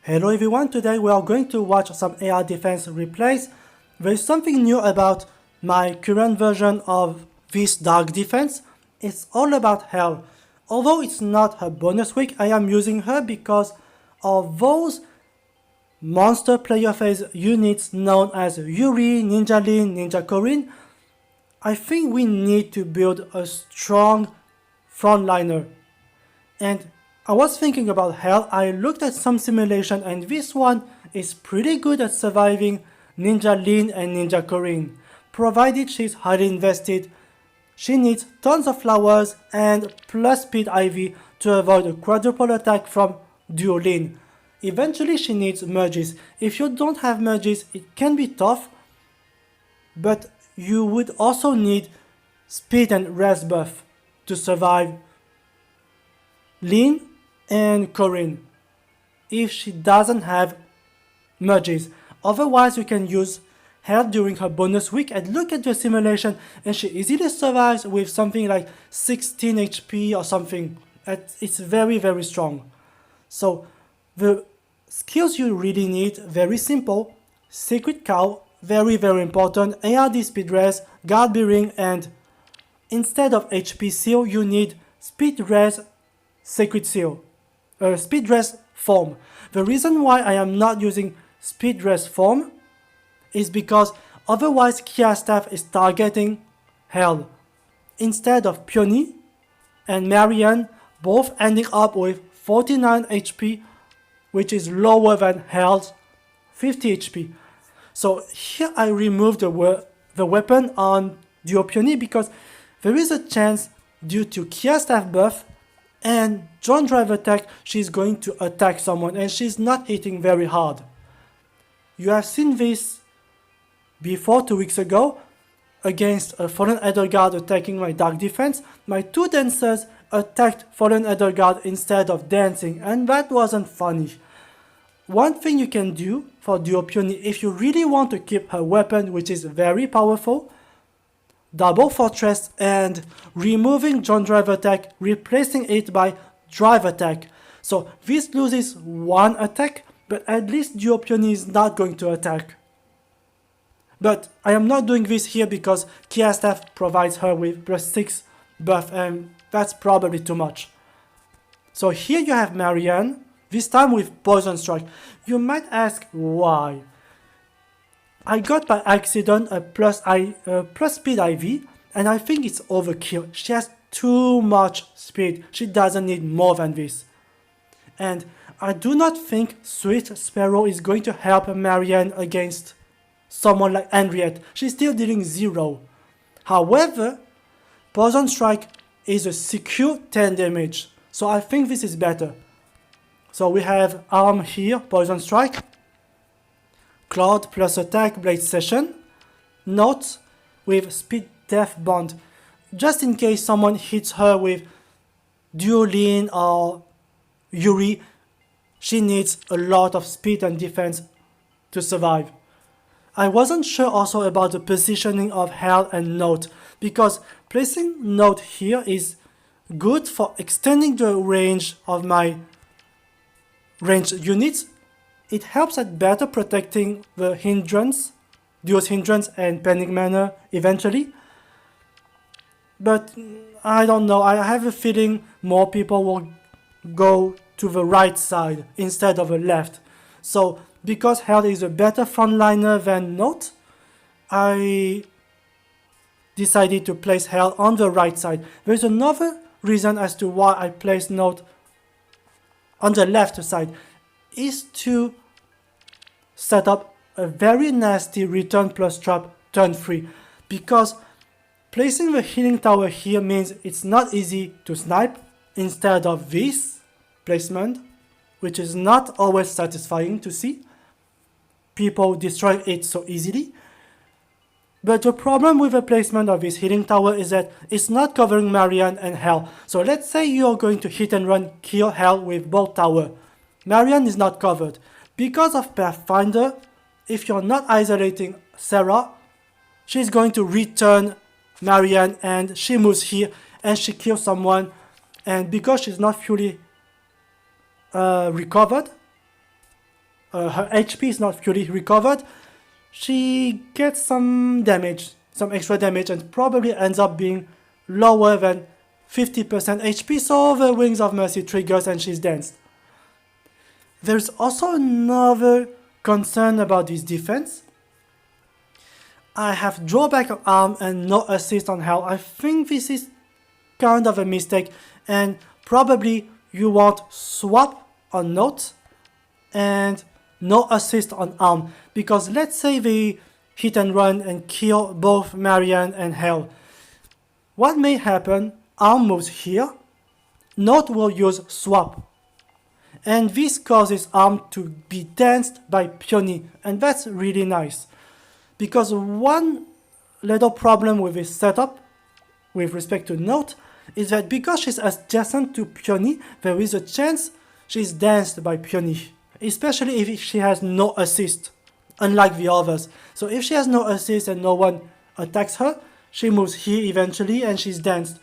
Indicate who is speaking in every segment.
Speaker 1: Hello everyone, today we are going to watch some AR defense replays. There is something new about my current version of this dark defense. It's all about Hell. Although it's not her bonus week, I am using her because of those monster player phase units known as Yuri, Ninja Lyn, Ninja Corrin. I think we need to build a strong frontliner. And I was thinking about Hell. I looked at some simulation and this one is pretty good at surviving Ninja Lyn and Ninja Corrin. Provided she's highly invested, she needs tons of flowers and plus speed IV to avoid a quadruple attack from Duo Lyn. Eventually she needs merges. If you don't have merges, it can be tough, but you would also need speed and res buff to survive Lyn and Corrin if she doesn't have merges. Otherwise you can use her during her bonus week and look at the simulation and she easily survives with something like 16 HP or something. It's very strong. So the skills you really need, very simple: Sacred Cow, very important, ARD speed res, guard bearing, and instead of HP seal you need speed res Sacred Seal. Speed res form. The reason why I am not using speed res form is because otherwise Kia staff is targeting Hell instead of Peony and Marianne, both ending up with 49 HP, which is lower than Hell's 50 HP. So here I removed the weapon on Duo Peony because there is a chance, due to Kia staff buff and John Driver tech, she's going to attack someone and she's not hitting very hard. You have seen this before 2 weeks ago against a Fallen Elderguard attacking my dark defense. My two dancers attacked Fallen Elderguard instead of dancing, and that wasn't funny. One thing you can do for Duo Peony, if you really want to keep her weapon, which is very powerful, double fortress and removing John Driver attack, replacing it by drive attack. So this loses one attack, but at least Duo Peony is not going to attack. But I am not doing this here because Kia staff provides her with +6 buff and that's probably too much. So here you have Marianne, this time with Poison Strike. You might ask why. I got by accident a plus speed IV and I think it's overkill. She has too much speed. She doesn't need more than this. And I do not think Sweet Sparrow is going to help Marianne against someone like Henriette. She's still dealing 0. However, Poison Strike is a secure 10 damage. So I think this is better. So we have arm here, Poison Strike, Cloud plus attack, Blade Session, Note with Speed Death Bond. Just in case someone hits her with Duo Lyn or Yuri, she needs a lot of speed and defense to survive. I wasn't sure also about the positioning of Hell and Note, because placing Note here is good for extending the range of my ranged units. It helps at better protecting the hindrance, Duo's hindrance and Panic Manor eventually. But I don't know, I have a feeling more people will go to the right side instead of the left. So because Hell is a better frontliner than Note, I decided to place Hell on the right side. There's another reason as to why I placed Note on the left side, is to set up a very nasty return plus trap turn 3, because placing the healing tower here means it's not easy to snipe instead of this placement, which is not always satisfying to see. People destroy it so easily. But the problem with the placement of this healing tower is that it's not covering Marianne and Hell. So let's say you're going to hit and run kill Hell with both tower. Marianne is not covered. Because of Pathfinder, if you're not isolating Sarah, she's going to return Marianne and she moves here and she kills someone, and because she's not fully recovered, her HP is not fully recovered, she gets some damage, some extra damage, and probably ends up being lower than 50% HP, so the Wings of Mercy triggers and she's danced. There's also another concern about this defense. I have drawback on arm and no assist on health. I think this is kind of a mistake, and probably you want swap on note and no assist on arm, because let's say they hit and run and kill both Marianne and Hel. What may happen, arm moves here, note will use swap, and this causes arm to be danced by Peony, and that's really nice. Because one little problem with this setup, with respect to note, is that because she's adjacent to Peony, there is a chance she's danced by Peony, especially if she has no assist, unlike the others. So if she has no assist and no one attacks her, she moves here eventually and she's danced.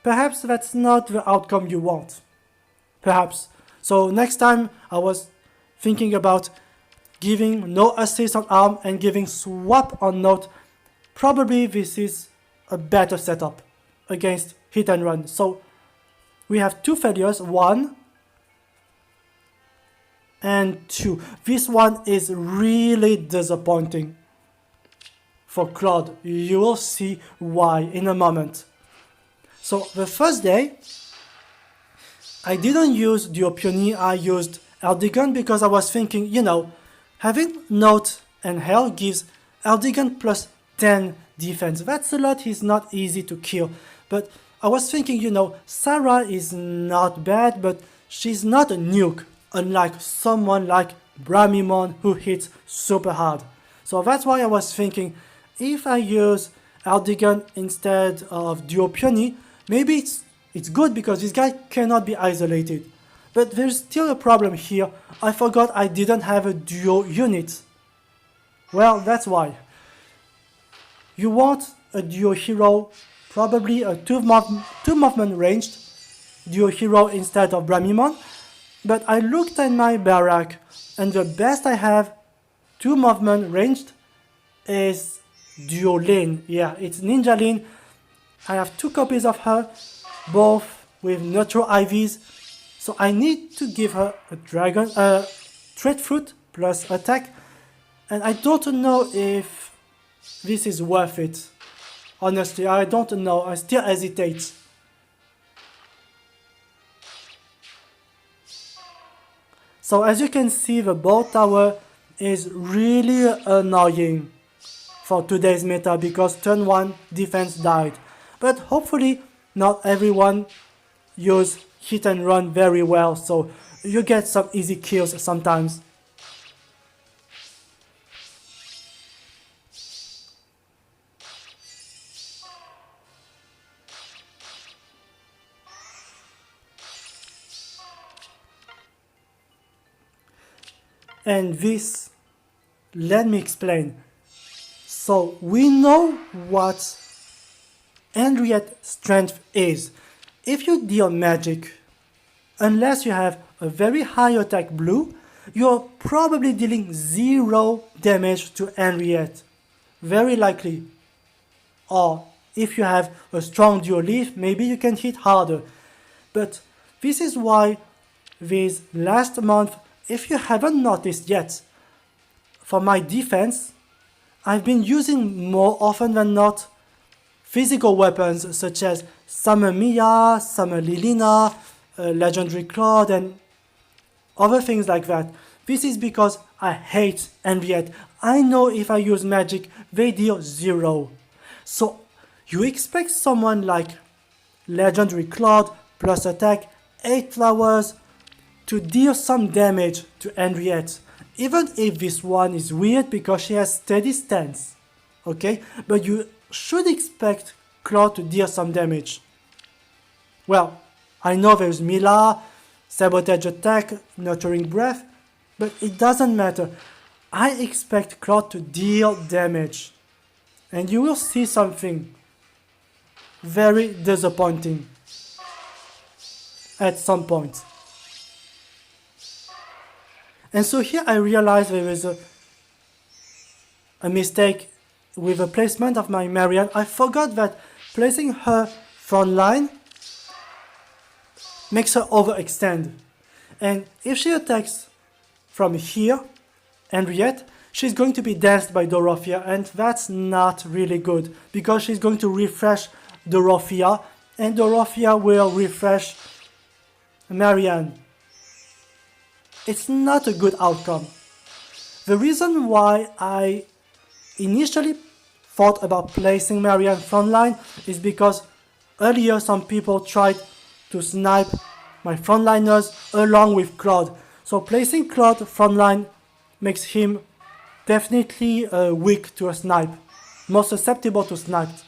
Speaker 1: Perhaps that's not the outcome you want. Perhaps. So next time I was thinking about giving no assist on arm and giving swap on note. Probably this is a better setup against hit and run. So we have two failures, 1 and 2. This one is really disappointing for Claude. You will see why in a moment. So the first day, I didn't use Duo Peony, I used Eldigan because I was thinking, you know, having Note and Hel gives Eldigan plus 10 defense. That's a lot, he's not easy to kill. But I was thinking, you know, Sarah is not bad, but she's not a nuke, unlike someone like Bramimon who hits super hard. So that's why I was thinking, if I use Eldigan instead of Duo Peony, maybe it's good because this guy cannot be isolated. But there's still a problem here. I forgot I didn't have a duo unit. Well, that's why. You want a duo hero, probably a 2 movement ranged duo hero instead of Bramimon. But I looked at my barrack and the best I have 2 movement ranged is Duo Lyn. Yeah, it's Ninja Lyn. I have 2 copies of her, both with neutral IVs. So I need to give her a trait fruit plus attack, and I don't know if this is worth it. Honestly, I don't know, I still hesitate. So as you can see, the bow tower is really annoying for today's meta because turn 1 defense died. But hopefully not everyone use hit and run very well, so you get some easy kills sometimes. And this, let me explain. So we know what Henriette's strength is. If you deal magic, unless you have a very high attack blue, you're probably dealing 0 damage to Henriette. Very likely. Or if you have a strong dual leaf, maybe you can hit harder. But this is why this last month, if you haven't noticed yet, for my defense, I've been using more often than not physical weapons such as Summer Mia, Summer Lilina, Legendary Claude, and other things like that. This is because I hate Henriette. I know if I use magic, they deal 0. So you expect someone like Legendary Claude plus attack, 8 flowers, to deal some damage to Henriette. Even if this one is weird because she has steady stance. Okay? But you should expect Claude to deal some damage. Well, I know there's Mila, Sabotage Attack, Nurturing Breath, but it doesn't matter. I expect Claude to deal damage. And you will see something very disappointing at some point. And so here I realized there is a mistake with the placement of my Marianne. I forgot that placing her front line makes her overextend. And if she attacks from here, Henriette, she's going to be danced by Dorothea, and that's not really good because she's going to refresh Dorothea, and Dorothea will refresh Marianne. It's not a good outcome. The reason why I initially thought about placing Marianne frontline is because earlier some people tried to snipe my frontliners along with Claude. So placing Claude frontline makes him definitely weak to a snipe, more susceptible to snipes.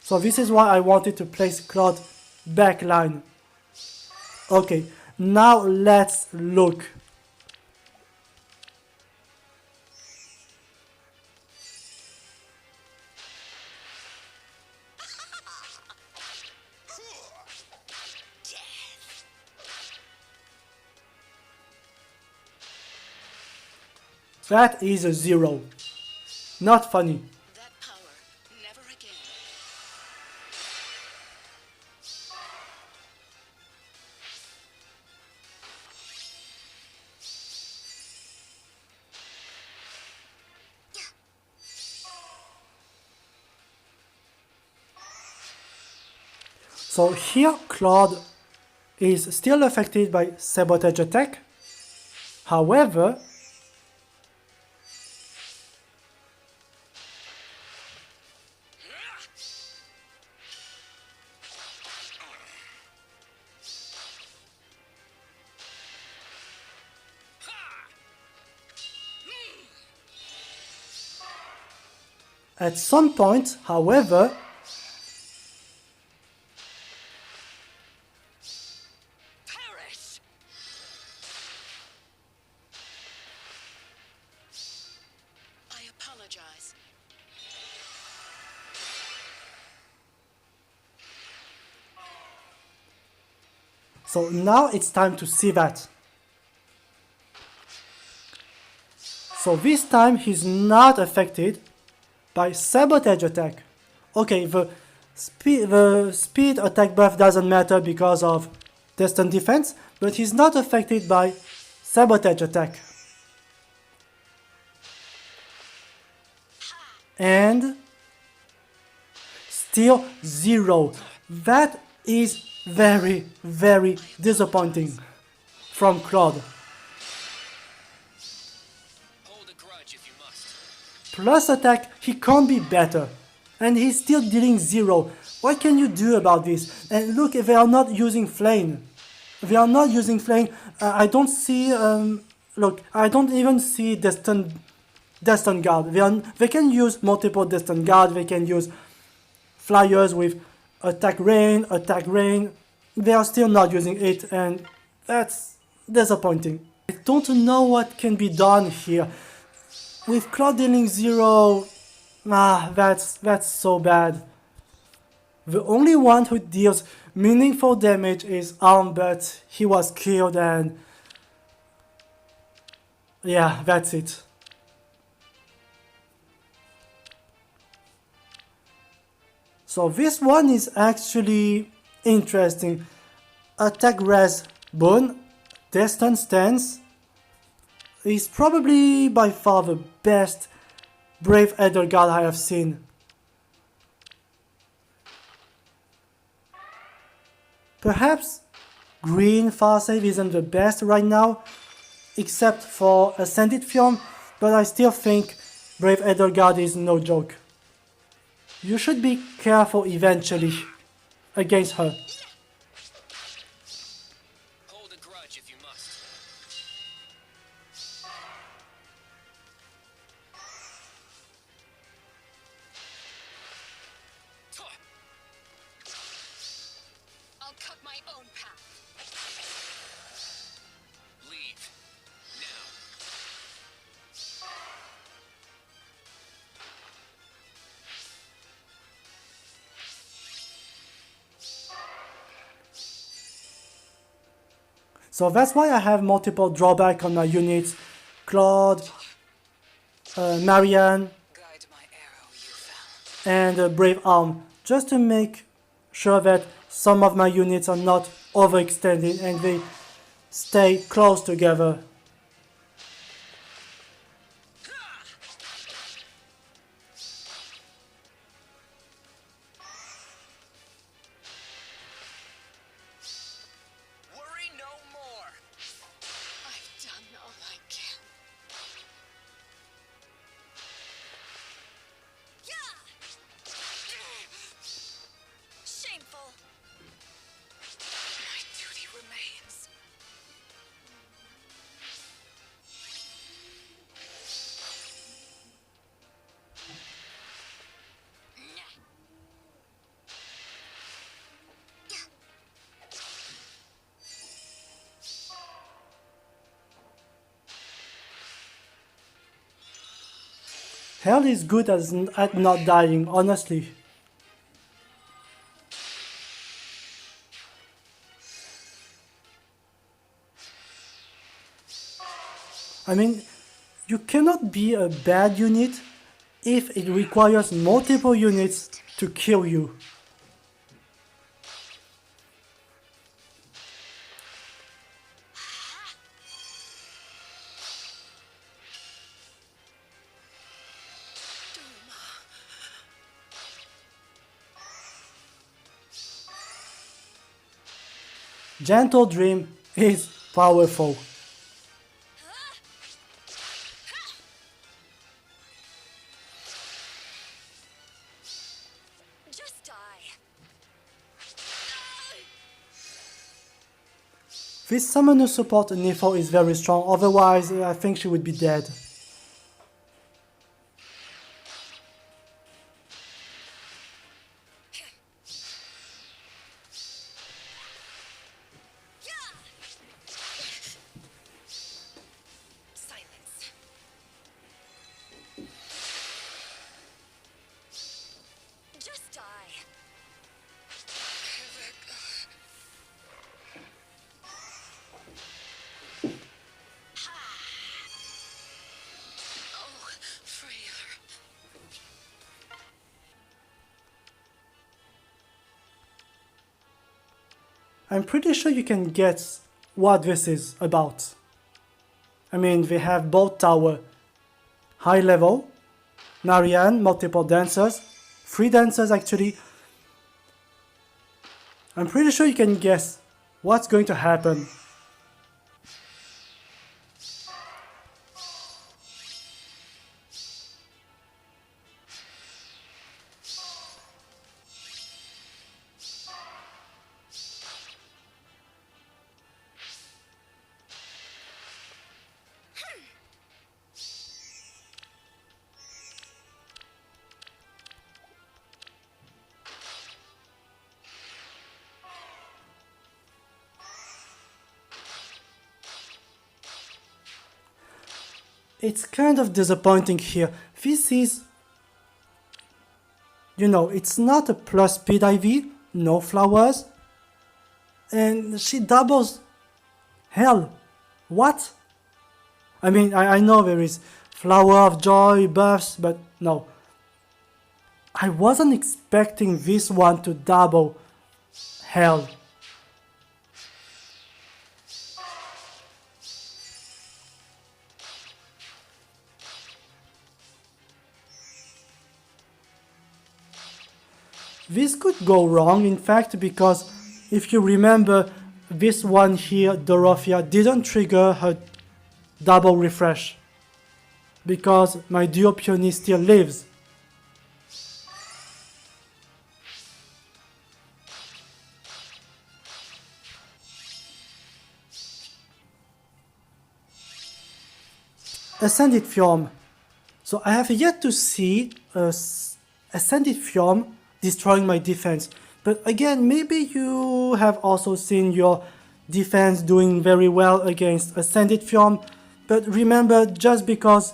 Speaker 1: So this is why I wanted to place Claude backline. Okay, now let's look. That is a 0. Not funny.
Speaker 2: That power, never again.
Speaker 1: So here Claude is still affected by sabotage attack. However, at some point, however,
Speaker 2: Perish! I apologize.
Speaker 1: so now it's time to see that. So this time he's not affected by sabotage attack. Okay, the speed attack buff doesn't matter because of distant defense, but he's not affected by sabotage attack. And still 0. That is very, very disappointing from Claude.
Speaker 2: Hold a grudge if you must.
Speaker 1: Plus attack, he can't be better. And he's still dealing 0. What can you do about this? And look, they are not using flame. They are not using flame. I don't see, look, I don't even see distant guard. They can use multiple distant guard. They can use flyers with attack rain. They are still not using it, and that's disappointing. I don't know what can be done here. With Claude dealing 0, that's so bad. The only one who deals meaningful damage is Arm, but he was killed, and yeah, that's it. So this one is actually interesting. Attack res bone, distance stance is probably by far the best Brave Elder Guard I have seen. Perhaps green far save isn't the best right now, except for Ascended Film, but I still think Brave Elder Guard is no joke. You should be careful eventually against her.
Speaker 2: Hold a grudge if you must. I'll cut my own path. Leave. Now.
Speaker 1: So that's why I have multiple drawback on my units. Claude, Marianne,
Speaker 2: Guide my arrow, you fell.
Speaker 1: and Brave Arm, just to make sure that some of my units are not overextended and they stay close together.
Speaker 2: Worry no more. I've done all I can. Shameful. My duty remains.
Speaker 1: Hell is good at not dying, honestly. I mean, you cannot be a bad unit if it requires multiple units to kill you. Gentle Dream is powerful.
Speaker 2: Just die.
Speaker 1: This summoner support Nifo is very strong, otherwise I think she would be dead.
Speaker 2: Silence. Just die. Oh, Freya.
Speaker 1: I'm pretty sure you can guess what this is about. I mean, they have both tower, high level, Marianne, multiple dancers, 3 dancers actually. I'm pretty sure you can guess what's going to happen. It's kind of disappointing here. This is, you know, it's not a plus speed IV, no flowers, and she doubles. Hell, what? I mean, I know there is flower of joy buffs, but no. I wasn't expecting this one to double hell. This could go wrong, in fact, because if you remember, this one here, Dorothea, didn't trigger her double refresh because my duo peony still lives. Ascended Fjorm. So I have yet to see Ascended Fjorm destroying my defense. But again, maybe you have also seen your defense doing very well against Ascended Fjorm. But remember, just because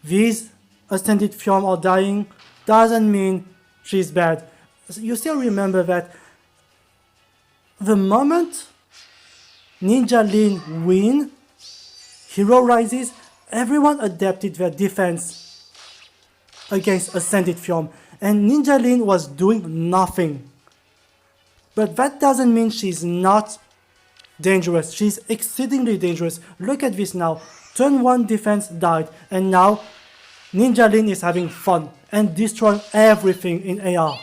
Speaker 1: these Ascended Fjorm are dying doesn't mean she's bad. You still remember that the moment Ninja Lyn win, hero rises, everyone adapted their defense against Ascended Fjord, and Ninja Lyn was doing nothing. But that doesn't mean she's not dangerous. She's exceedingly dangerous. Look at this now. Turn 1 defense died, and now Ninja Lyn is having fun and destroying everything in AR.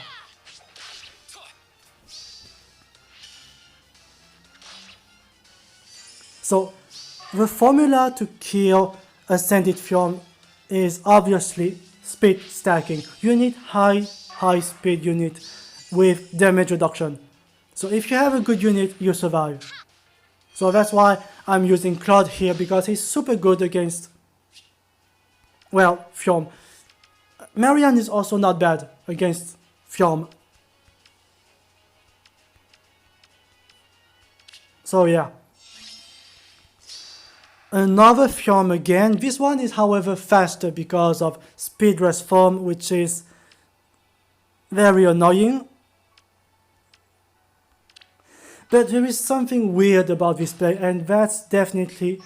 Speaker 1: So the formula to kill Ascended Fjord is obviously speed stacking. You need high speed unit with damage reduction. So if you have a good unit, you survive. So that's why I'm using Claude here, because he's super good against, well, Fjord. Marianne is also not bad against Fjord. So yeah. Another Fjord again. This one is however faster because of speed rest form, which is very annoying. But there is something weird about this play, and that's definitely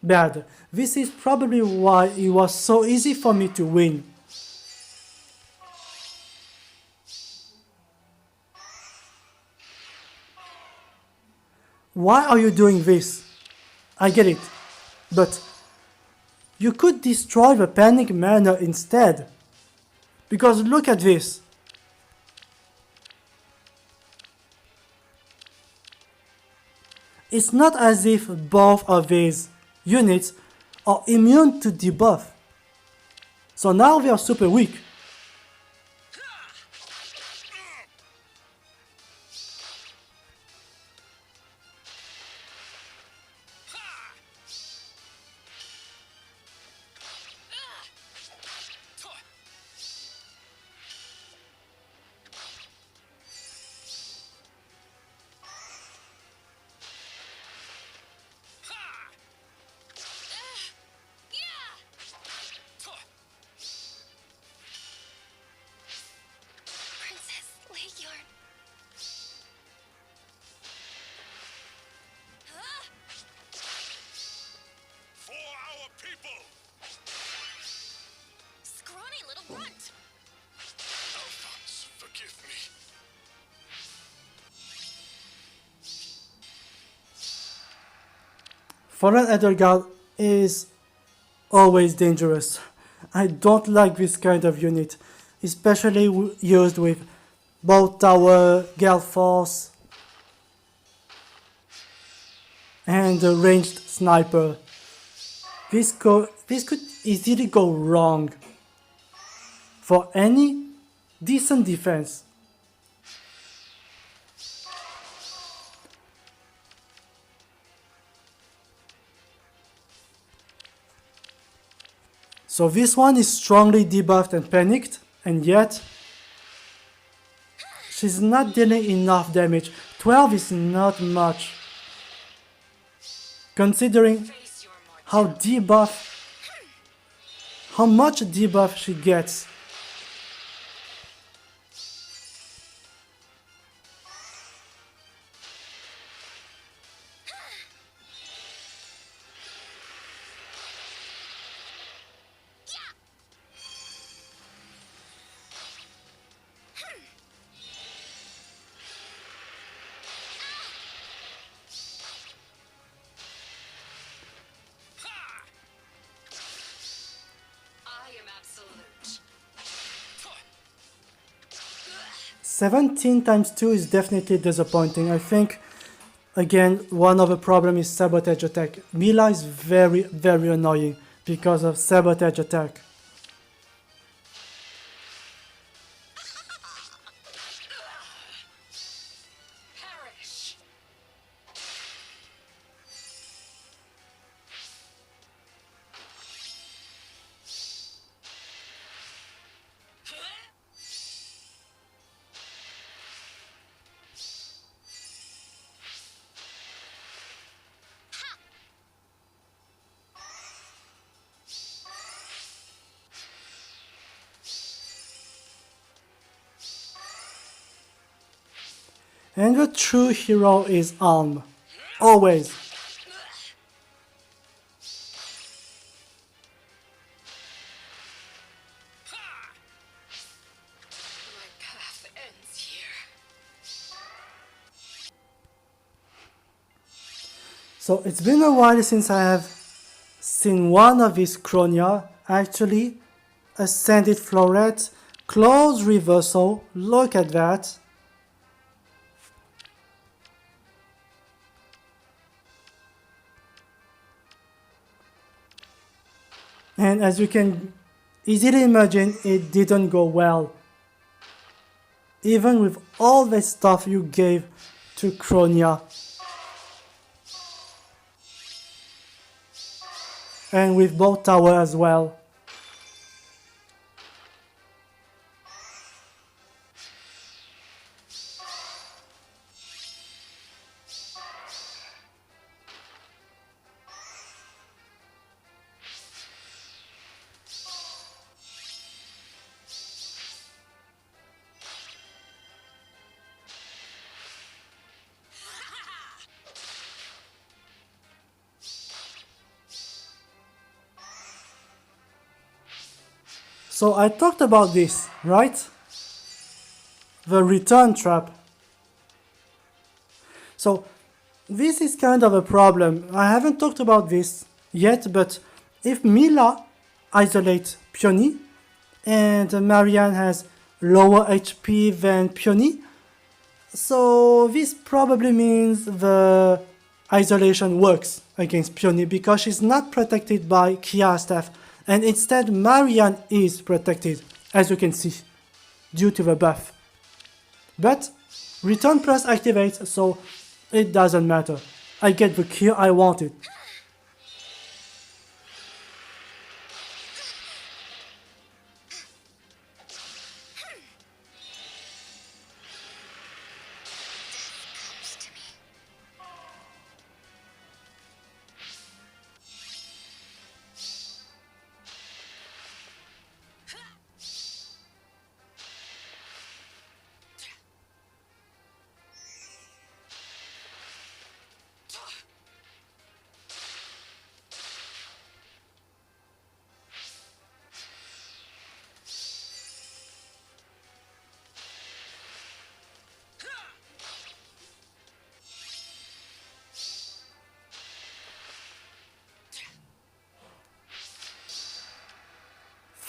Speaker 1: bad. This is probably why it was so easy for me to win. Why are you doing this? I get it, but you could destroy the panic mana instead. Because look at this. It's not as if both of these units are immune to debuff. So now they are super weak.
Speaker 2: Scrawny little runt.
Speaker 3: Alphonse, forgive me.
Speaker 1: Fallen Edelgard is always dangerous. I don't like this kind of unit, especially used with both tower, Gale Force, and a ranged sniper. This could easily go wrong for any decent defense. So this one is strongly debuffed and panicked, and yet she's not dealing enough damage. 12 is not much, considering
Speaker 2: Face your
Speaker 1: how much debuff she gets.
Speaker 2: I am absolute.
Speaker 1: 17 times 2 is definitely disappointing. I think, again, one of the problem is sabotage attack. Mila is very, very annoying because of sabotage attack.
Speaker 2: Perish.
Speaker 1: And the true hero is Alm. Always.
Speaker 2: My path ends here.
Speaker 1: So it's been a while since I have seen one of these Cronia. Actually, Ascended Floret, close reversal, look at that. And as you can easily imagine, it didn't go well. Even with all the stuff you gave to Cronia. And with both tower as well. So I talked about this, right? The return trap. So this is kind of a problem. I haven't talked about this yet, but if Mila isolates Peony and Marianne has lower HP than Peony, so this probably means the isolation works against Peony because she's not protected by Kia staff, and instead Marianne is protected, as you can see, due to the buff. But Return Plus activates, so it doesn't matter. I get the kill I wanted.
Speaker 2: Comes to me.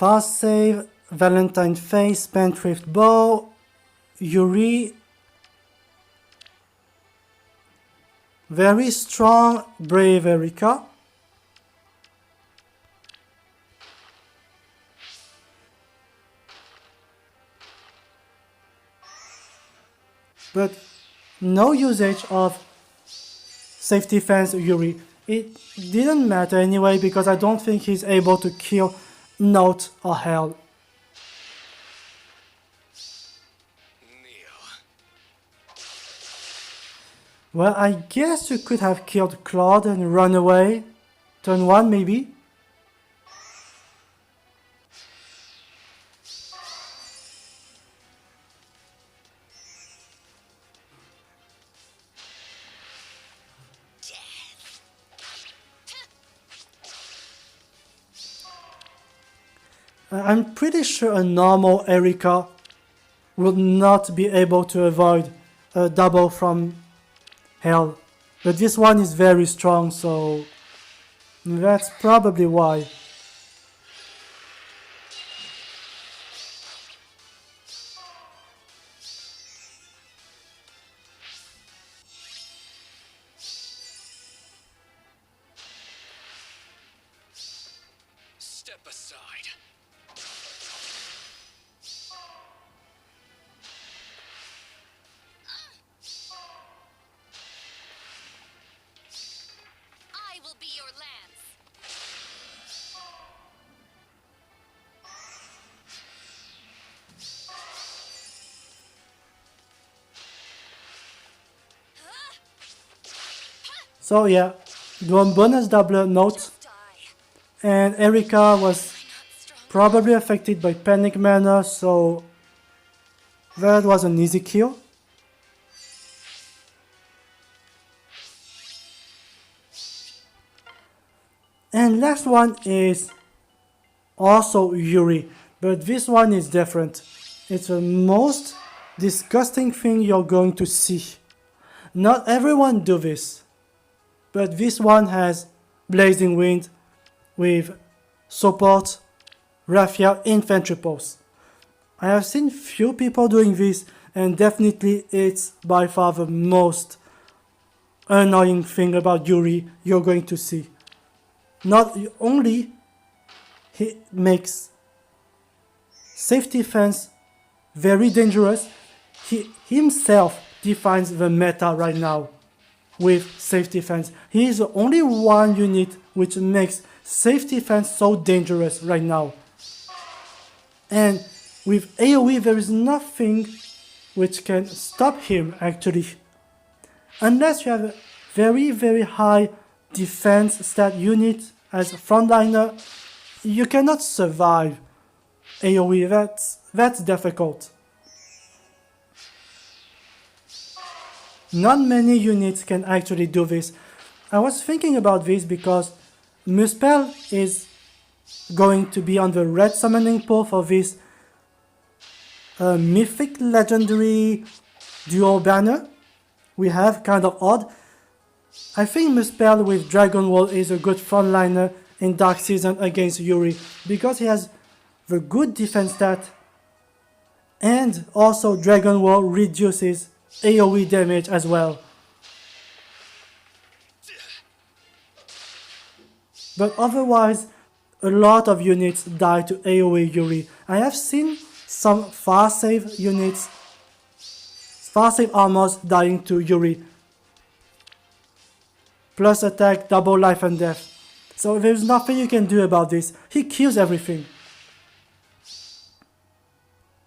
Speaker 1: Fast save, Valentine Face, Spendthrift Bow, Yuri. Very strong, Brave Erika. But no usage of Safety Fence Yuri. It didn't matter anyway because I don't think he's able to kill Note or Hell. Well, I guess you could have killed Claude and run away. Turn 1 maybe. I'm pretty sure a normal Erika would not be able to avoid a double from Hell. But this one is very strong, so that's probably why.
Speaker 3: Step aside.
Speaker 2: I will be your lance.
Speaker 1: So yeah, doing bonus double Note,
Speaker 2: Die.
Speaker 1: and Erika was
Speaker 2: Not strong.
Speaker 1: probably affected by Panic Mana, so that was an easy kill. And last one is also Yuri, but this one is different. It's the most disgusting thing you're going to see. Not everyone do this, but this one has Blazing Wind with support, Raffia, infantry post. I have seen few people doing this, and definitely it's by far the most annoying thing about Yuri you're going to see. Not only he makes safety fence very dangerous, he himself defines the meta right now with safety fence. He is the only one unit which makes safety fence so dangerous right now. And with AoE there is nothing which can stop him actually. Unless you have a very high defense stat unit as a frontliner, you cannot survive AoE. That's difficult. Not many units can actually do this. I was thinking about this because Muspel is going to be on the red summoning pool for this mythic legendary dual banner we have, kind of odd. I think Muspel with Dragon Wall is a good frontliner in Dark Season against Yuri because he has the good defense stat, and also Dragon Wall reduces AoE damage as well. But otherwise, a lot of units die to AoE Yuri. I have seen some fast save units, fast save armors dying to Yuri. Plus attack, double life and death. So there's nothing you can do about this. He kills everything.